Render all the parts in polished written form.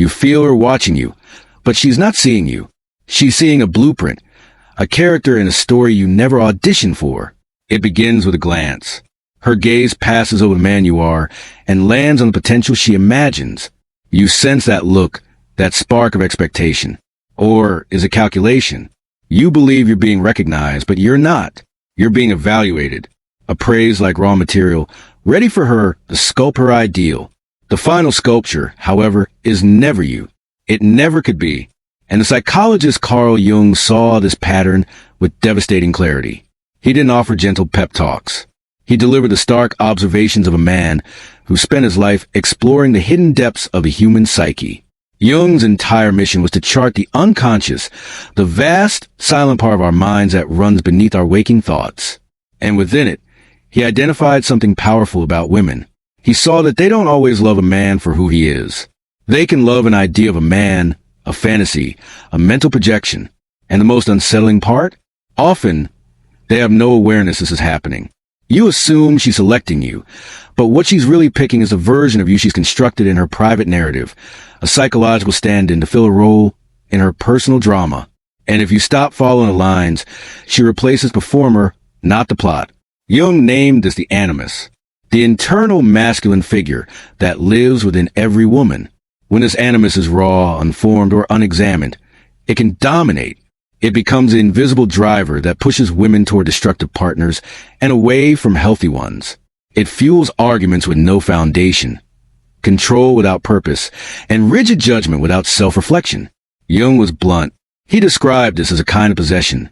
You feel her watching you, but she's not seeing you. She's seeing a blueprint, a character in a story you never auditioned for. It begins with a glance. Her gaze passes over the man you are and lands on the potential she imagines. You sense that look, that spark of expectation. Or is it calculation? You believe you're being recognized, but you're not. You're being evaluated, appraised like raw material, ready for her to sculpt her ideal. The final sculpture, however, is never you. It never could be. And the psychologist Carl Jung saw this pattern with devastating clarity. He didn't offer gentle pep talks. He delivered the stark observations of a man who spent his life exploring the hidden depths of the human psyche. Jung's entire mission was to chart the unconscious, the vast, silent part of our minds that runs beneath our waking thoughts. And within it, he identified something powerful about women. He saw that they don't always love a man for who he is. They can love an idea of a man, a fantasy, a mental projection. And the most unsettling part? Often, they have no awareness this is happening. You assume she's selecting you, but what she's really picking is a version of you she's constructed in her private narrative, a psychological stand-in to fill a role in her personal drama. And if you stop following the lines, she replaces performer, not the plot. Jung named this the Animus, the internal masculine figure that lives within every woman. When this animus is raw, unformed, or unexamined, it can dominate. It becomes the invisible driver that pushes women toward destructive partners and away from healthy ones. It fuels arguments with no foundation, control without purpose, and rigid judgment without self-reflection. Jung was blunt. He described this as a kind of possession,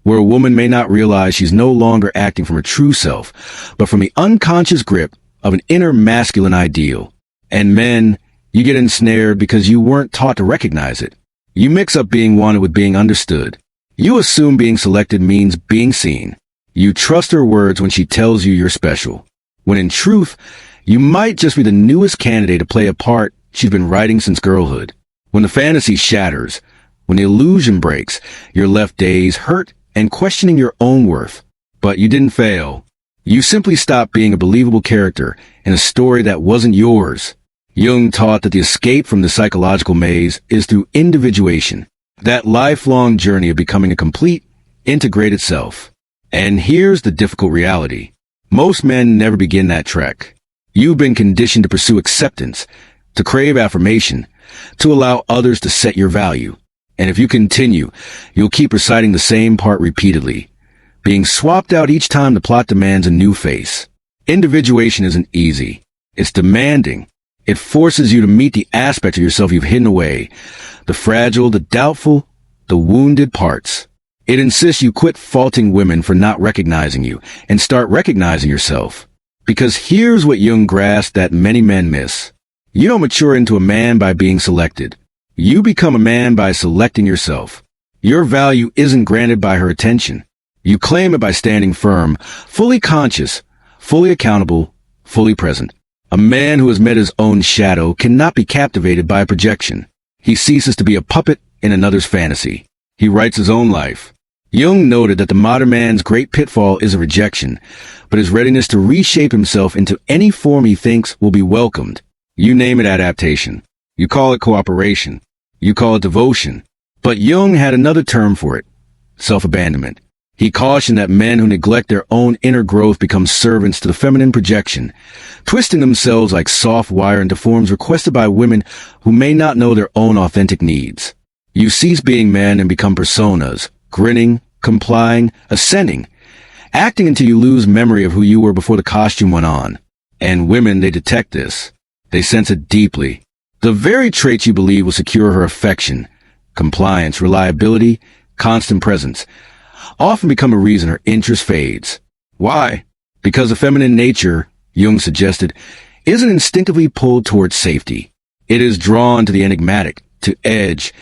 where a woman may not realize she's no longer acting from her true self, but from the unconscious grip of an inner masculine ideal. And men, you get ensnared because you weren't taught to recognize it. You mix up being wanted with being understood. You assume being selected means being seen. You trust her words when she tells you you're special, when in truth, you might just be the newest candidate to play a part she's been writing since girlhood. When the fantasy shatters, when the illusion breaks, you're left dazed, hurt, and questioning your own worth. But you didn't fail. You simply stopped being a believable character in a story that wasn't yours. Jung taught that the escape from the psychological maze is through individuation, that lifelong journey of becoming a complete, integrated self. And here's the difficult reality. Most men never begin that trek. You've been conditioned to pursue acceptance, to crave affirmation, to allow others to set your value. And if you continue, you'll keep reciting the same part repeatedly, being swapped out each time the plot demands a new face. Individuation isn't easy. It's demanding. It forces you to meet the aspects of yourself you've hidden away, the fragile, the doubtful, the wounded parts. It insists you quit faulting women for not recognizing you and start recognizing yourself. Because here's what Jung grasped that many men miss. You don't mature into a man by being selected. You become a man by selecting yourself. Your value isn't granted by her attention. You claim it by standing firm, fully conscious, fully accountable, fully present. A man who has met his own shadow cannot be captivated by a projection. He ceases to be a puppet in another's fantasy. He writes his own life. Jung noted that the modern man's great pitfall is a rejection, but his readiness to reshape himself into any form he thinks will be welcomed. You name it adaptation. You call it cooperation. You call it devotion. But Jung had another term for it: self-abandonment. He cautioned that men who neglect their own inner growth become servants to the feminine projection, twisting themselves like soft wire into forms requested by women who may not know their own authentic needs. You cease being men and become personas, grinning, complying, ascending, acting until you lose memory of who you were before the costume went on. And women, they detect this. They sense it deeply. The very traits you believe will secure her affection, compliance, reliability, constant presence, often become a reason her interest fades. Why? Because the feminine nature, Jung suggested, isn't instinctively pulled towards safety. It is drawn to the enigmatic, to edge,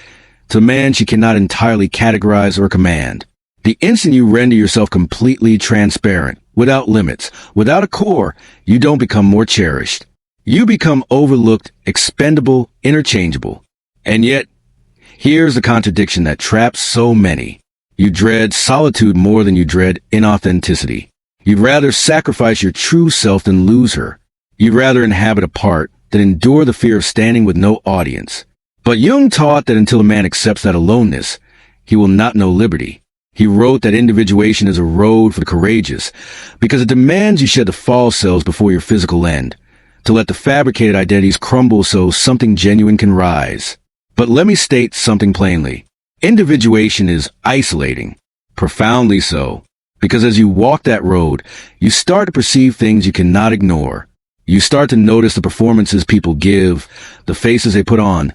to man she cannot entirely categorize or command. The instant you render yourself completely transparent, without limits, without a core, you don't become more cherished. You become overlooked, expendable, interchangeable. And yet, here's the contradiction that traps so many. You dread solitude more than you dread inauthenticity. You'd rather sacrifice your true self than lose her. You'd rather inhabit a part than endure the fear of standing with no audience. But Jung taught that until a man accepts that aloneness, he will not know liberty. He wrote that individuation is a road for the courageous, because it demands you shed the false selves before your physical end, to let the fabricated identities crumble so something genuine can rise. But let me state something plainly. Individuation is isolating, profoundly so, because as you walk that road, you start to perceive things you cannot ignore. You start to notice the performances people give, the faces they put on,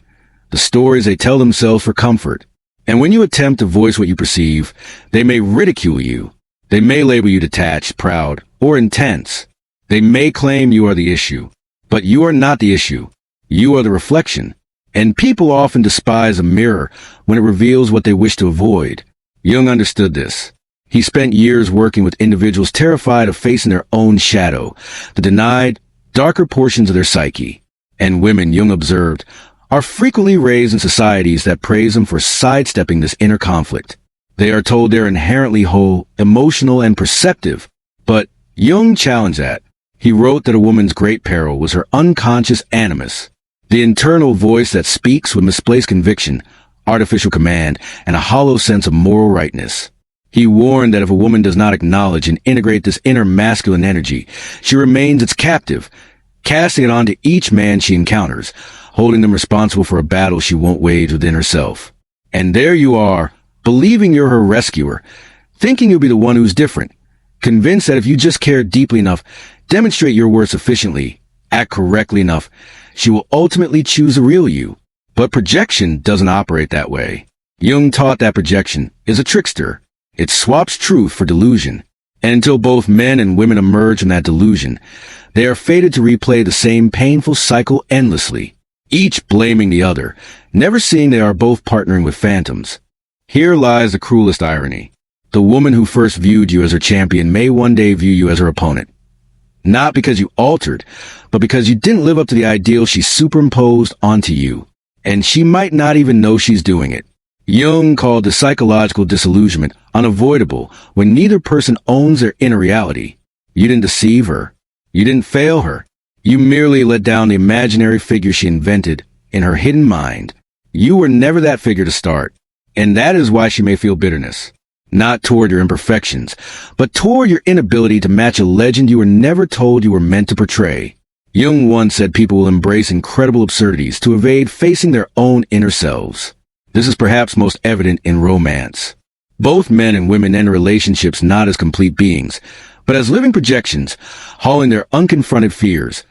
the stories they tell themselves for comfort. And when you attempt to voice what you perceive, they may ridicule you. They may label you detached, proud, or intense. They may claim you are the issue. But you are not the issue. You are the reflection. And people often despise a mirror when it reveals what they wish to avoid. Jung understood this. He spent years working with individuals terrified of facing their own shadow, the denied, darker portions of their psyche. And women, Jung observed, are frequently raised in societies that praise them for sidestepping this inner conflict. They are told they're inherently whole, emotional, and perceptive. But Jung challenged that. He wrote that a woman's great peril was her unconscious animus, the internal voice that speaks with misplaced conviction, artificial command, and a hollow sense of moral rightness. He warned that if a woman does not acknowledge and integrate this inner masculine energy, she remains its captive, casting it onto each man she encounters, holding them responsible for a battle she won't wage within herself. And there you are, believing you're her rescuer, thinking you'll be the one who's different, convinced that if you just care deeply enough, demonstrate your worth sufficiently, act correctly enough, she will ultimately choose the real you. But projection doesn't operate that way. Jung taught that projection is a trickster. It swaps truth for delusion. And until both men and women emerge from that delusion, they are fated to replay the same painful cycle endlessly, each blaming the other, never seeing they are both partnering with phantoms. Here lies the cruelest irony. The woman who first viewed you as her champion may one day view you as her opponent. Not because you altered, but because you didn't live up to the ideal she superimposed onto you. And she might not even know she's doing it. Jung called the psychological disillusionment unavoidable when neither person owns their inner reality. You didn't deceive her. You didn't fail her. You merely let down the imaginary figure she invented in her hidden mind. You were never that figure to start. And that is why she may feel bitterness. Not toward your imperfections, but toward your inability to match a legend you were never told you were meant to portray. Jung once said people will embrace incredible absurdities to evade facing their own inner selves. This is perhaps most evident in romance. Both men and women enter relationships not as complete beings, but as living projections, hauling their unconfronted fears,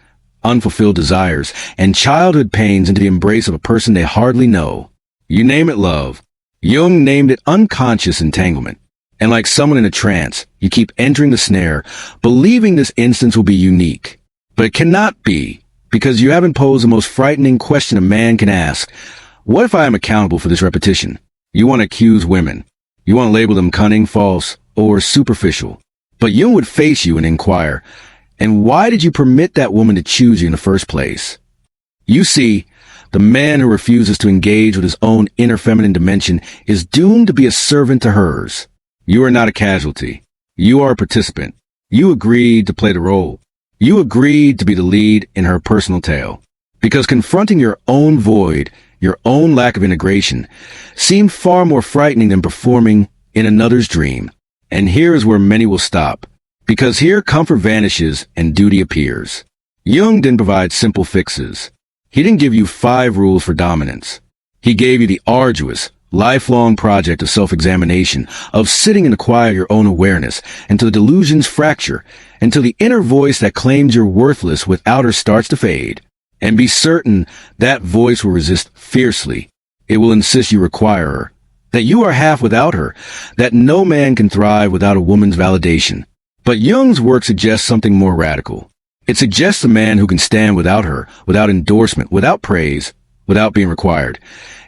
unfulfilled desires, and childhood pains into the embrace of a person they hardly know. You name it love. Jung named it unconscious entanglement. And like someone in a trance, you keep entering the snare, believing this instance will be unique. But it cannot be, because you haven't posed the most frightening question a man can ask. What if I am accountable for this repetition? You want to accuse women. You want to label them cunning, false, or superficial. But Jung would face you and inquire, and why did you permit that woman to choose you in the first place? You see, the man who refuses to engage with his own inner feminine dimension is doomed to be a servant to hers. You are not a casualty. You are a participant. You agreed to play the role. You agreed to be the lead in her personal tale. Because confronting your own void, your own lack of integration, seemed far more frightening than performing in another's dream. And here is where many will stop. Because here comfort vanishes and duty appears. Jung didn't provide simple fixes. He didn't give you 5 rules for dominance. He gave you the arduous, lifelong project of self-examination, of sitting in the quiet of your own awareness, until the delusions fracture, until the inner voice that claims you're worthless without her starts to fade. And be certain that voice will resist fiercely. It will insist you require her, that you are half without her, that no man can thrive without a woman's validation. But Jung's work suggests something more radical. It suggests a man who can stand without her, without endorsement, without praise, without being required,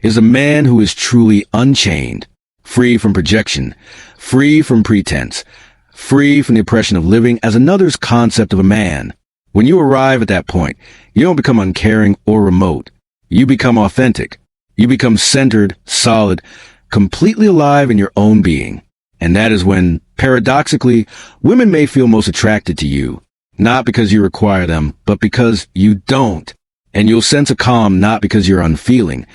is a man who is truly unchained, free from projection, free from pretense, free from the oppression of living as another's concept of a man. When you arrive at that point, you don't become uncaring or remote. You become authentic. You become centered, solid, completely alive in your own being. And that is when, paradoxically, women may feel most attracted to you. Not because you require them, but because you don't. And you'll sense a calm not because you're unfeeling,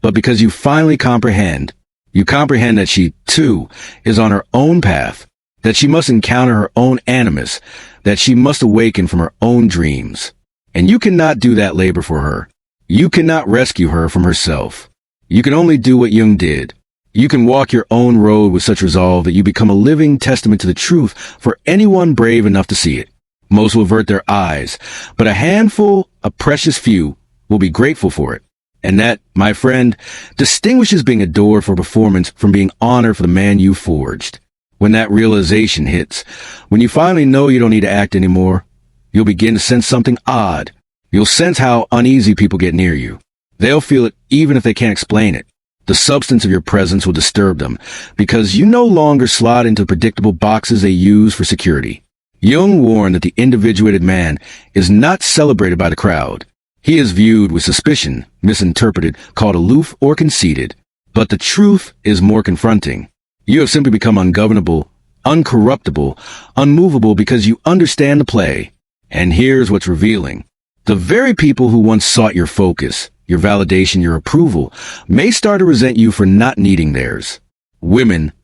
but because you finally comprehend. You comprehend that she, too, is on her own path, that she must encounter her own animus, that she must awaken from her own dreams. And you cannot do that labor for her. You cannot rescue her from herself. You can only do what Jung did. You can walk your own road with such resolve that you become a living testament to the truth for anyone brave enough to see it. Most will avert their eyes, but a handful, a precious few, will be grateful for it. And that, my friend, distinguishes being adored for performance from being honored for the man you forged. When that realization hits, when you finally know you don't need to act anymore, you'll begin to sense something odd. You'll sense how uneasy people get near you. They'll feel it even if they can't explain it. The substance of your presence will disturb them because you no longer slot into predictable boxes they use for security. Jung warned that the individuated man is not celebrated by the crowd. He is viewed with suspicion, misinterpreted, called aloof or conceited. But the truth is more confronting. You have simply become ungovernable, uncorruptible, unmovable because you understand the play. And here's what's revealing. The very people who once sought your focus, your validation, your approval, may start to resent you for not needing theirs. Women,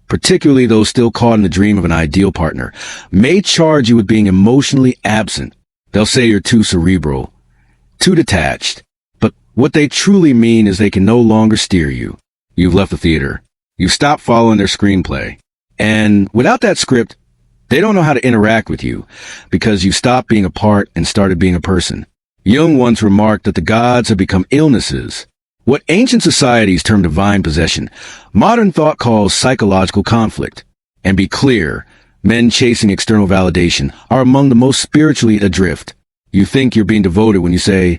particularly those still caught in the dream of an ideal partner, may charge you with being emotionally absent. They'll say you're too cerebral, too detached. But what they truly mean is they can no longer steer you. You've left the theater. You've stopped following their screenplay. And without that script, they don't know how to interact with you because you stopped being a part and started being a person. Jung once remarked that the gods have become illnesses. What ancient societies term divine possession, modern thought calls psychological conflict. And be clear, men chasing external validation are among the most spiritually adrift. You think you're being devoted when you say,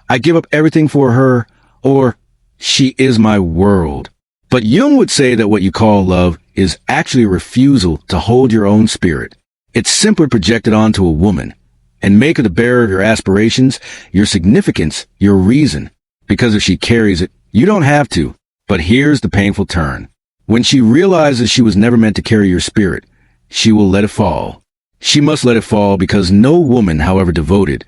I give up everything for her, or she is my world. But Jung would say that what you call love is actually a refusal to hold your own spirit. It's simply projected onto a woman and make her the bearer of your aspirations, your significance, your reason. Because if she carries it, you don't have to. But here's the painful turn. When she realizes she was never meant to carry your spirit, she will let it fall. She must let it fall because no woman, however devoted,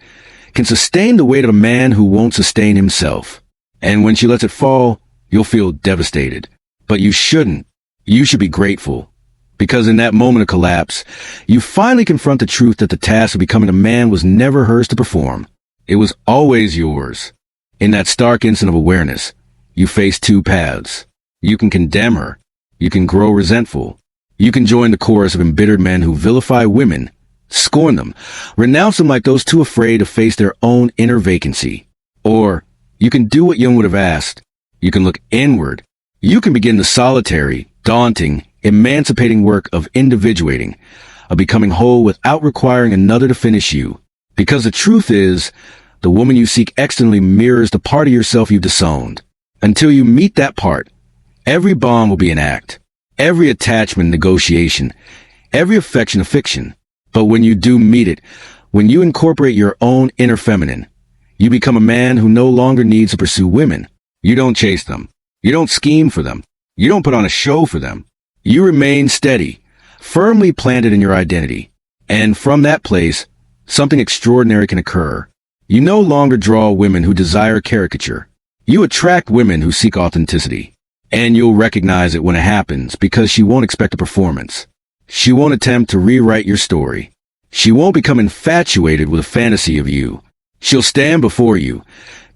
can sustain the weight of a man who won't sustain himself. And when she lets it fall, you'll feel devastated. But you shouldn't. You should be grateful. Because in that moment of collapse, you finally confront the truth that the task of becoming a man was never hers to perform. It was always yours. In that stark instant of awareness, you face two paths. You can condemn her. You can grow resentful. You can join the chorus of embittered men who vilify women, scorn them, renounce them like those too afraid to face their own inner vacancy. Or you can do what Jung would have asked. You can look inward. You can begin the solitary, daunting, emancipating work of individuating, of becoming whole without requiring another to finish you. Because the truth is, the woman you seek externally mirrors the part of yourself you've disowned. Until you meet that part, every bond will be an act, every attachment negotiation, every affection a fiction. But when you do meet it, when you incorporate your own inner feminine, you become a man who no longer needs to pursue women. You don't chase them. You don't scheme for them. You don't put on a show for them. You remain steady, firmly planted in your identity. And from that place, something extraordinary can occur. You no longer draw women who desire caricature. You attract women who seek authenticity. And you'll recognize it when it happens because she won't expect a performance. She won't attempt to rewrite your story. She won't become infatuated with a fantasy of you. She'll stand before you,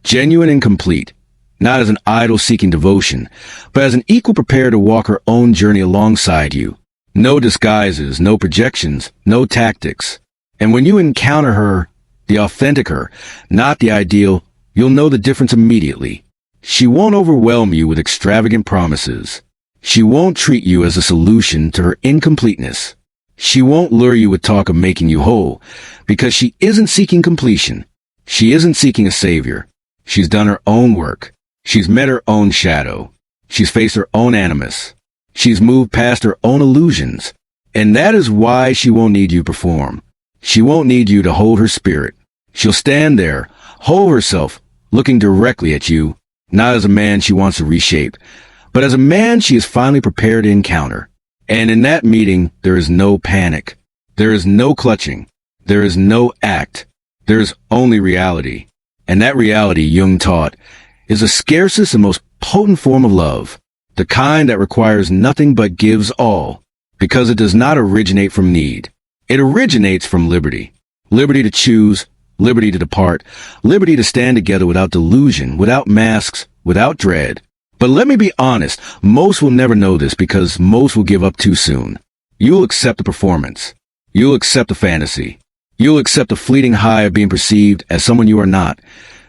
genuine and complete, not as an idol seeking devotion, but as an equal prepared to walk her own journey alongside you. No disguises, no projections, no tactics. And when you encounter her, the authentic her, not the ideal, you'll know the difference immediately. She won't overwhelm you with extravagant promises. She won't treat you as a solution to her incompleteness. She won't lure you with talk of making you whole, because she isn't seeking completion. She isn't seeking a savior. She's done her own work. She's met her own shadow. She's faced her own animus. She's moved past her own illusions. And that is why she won't need you to perform. She won't need you to hold her spirit. She'll stand there, whole herself, looking directly at you, not as a man she wants to reshape, but as a man she is finally prepared to encounter. And in that meeting, there is no panic. There is no clutching. There is no act. There is only reality. And that reality, Jung taught, is the scarcest and most potent form of love, the kind that requires nothing but gives all, because it does not originate from need. It originates from liberty. Liberty to choose, liberty to depart, liberty to stand together without delusion, without masks, without dread. But let me be honest, most will never know this because most will give up too soon. You'll accept the performance. You'll accept the fantasy. You'll accept the fleeting high of being perceived as someone you are not,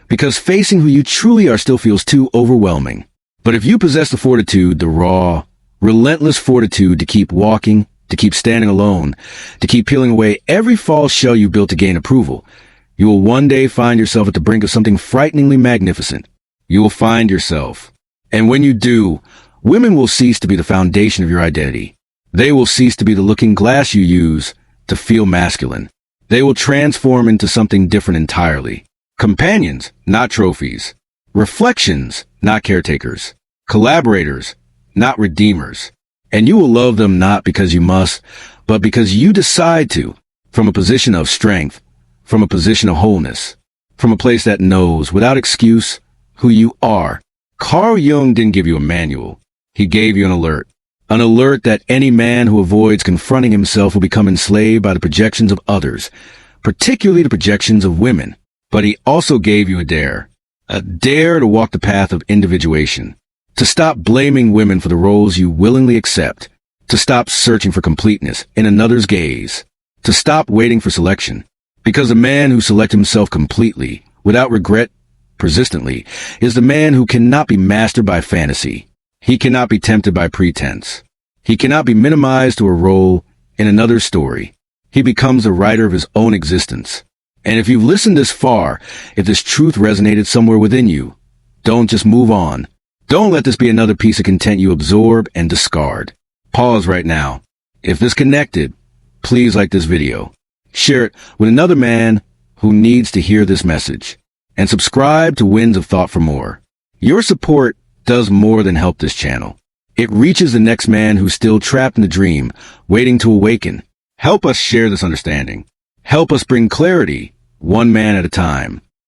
because facing who you truly are still feels too overwhelming. But if you possess the fortitude, the raw, relentless fortitude to keep walking, to keep standing alone, to keep peeling away every false shell you built to gain approval, you will one day find yourself at the brink of something frighteningly magnificent. You will find yourself. And when you do, women will cease to be the foundation of your identity. They will cease to be the looking glass you use to feel masculine. They will transform into something different entirely. Companions, not trophies. Reflections, not caretakers. Collaborators, not redeemers. And you will love them not because you must, but because you decide to, from a position of strength, from a position of wholeness, from a place that knows, without excuse, who you are. Carl Jung didn't give you a manual. He gave you an alert. An alert that any man who avoids confronting himself will become enslaved by the projections of others, particularly the projections of women. But he also gave you a dare to walk the path of individuation, to stop blaming women for the roles you willingly accept, to stop searching for completeness in another's gaze, to stop waiting for selection, because the man who selects himself completely, without regret, persistently, is the man who cannot be mastered by fantasy. He cannot be tempted by pretense. He cannot be minimized to a role in another's story. He becomes the writer of his own existence. And if you've listened this far, if this truth resonated somewhere within you, don't just move on. Don't let this be another piece of content you absorb and discard. Pause right now. If this connected, please like this video. Share it with another man who needs to hear this message. And subscribe to Winds of Thought for more. Your support does more than help this channel. It reaches the next man who's still trapped in the dream, waiting to awaken. Help us share this understanding. Help us bring clarity, one man at a time.